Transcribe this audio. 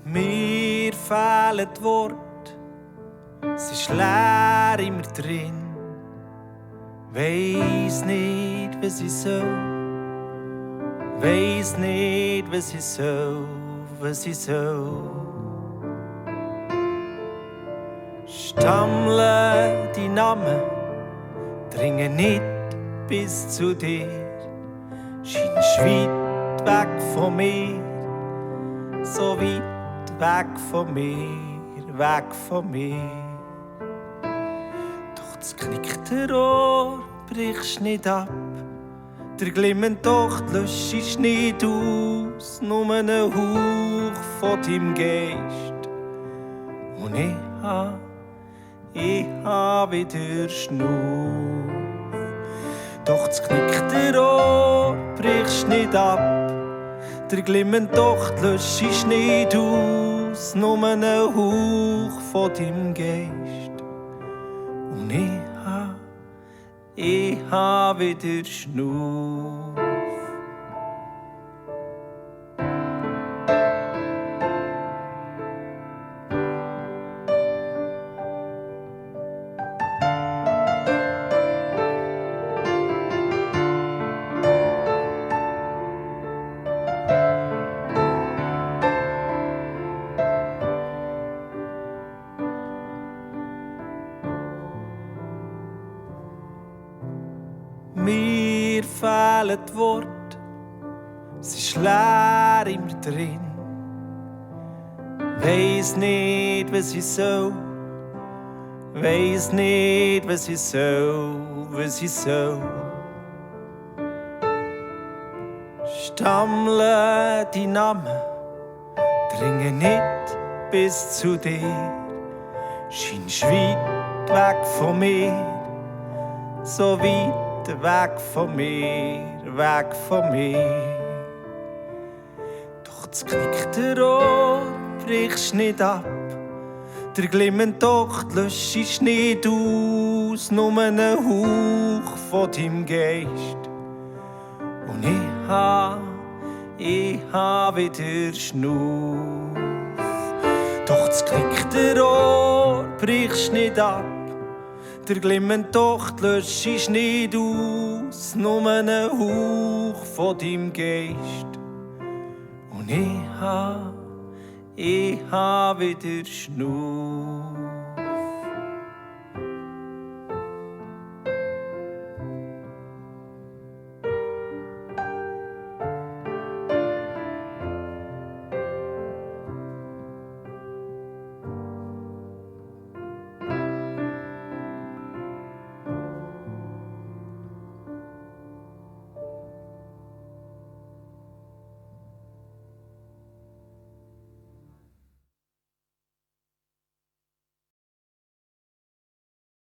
Mir fehlen die Worte, es ist leer in mir drin. Weiss nicht, was ich soll. Weiss nicht, was ich soll, was ich soll. Stammle die Namen, dringe nicht bis zu dir. Scheinst weit weg von mir, so weit weg von mir, weg von mir. Doch das knickte Rohr brichst nicht ab, der glimmende Docht löschst nicht aus, nur ein Hauch von deinem Geist. Und ich hab wieder Schnuff. Doch das knickte Rohr brichst nicht ab, der glimmende Docht löschst nicht aus, nur ein Hauch von deinem Geist. Und ich hab wieder Schnuff. Mir fehlen die Worte, es ist leer in mir drin. Weiss nicht, was ich soll. Weiss nicht, was ich soll, was ich soll. Stammle die Namen, dringe nicht bis zu dir. Scheinst weit weg von mir, so weit weg von mir, weg von mir. Doch das knickte Rohr brichst nicht ab, der glimmende Docht löschst nicht aus, nur ein Hauch von deinem Geist. Und ich hab wieder Schnuff. Doch das knickte Rohr brichst nicht ab, der glimmende Docht löschst nicht aus, nur ein Hauch von deinem Geist. Und ich hab wieder Schnuff.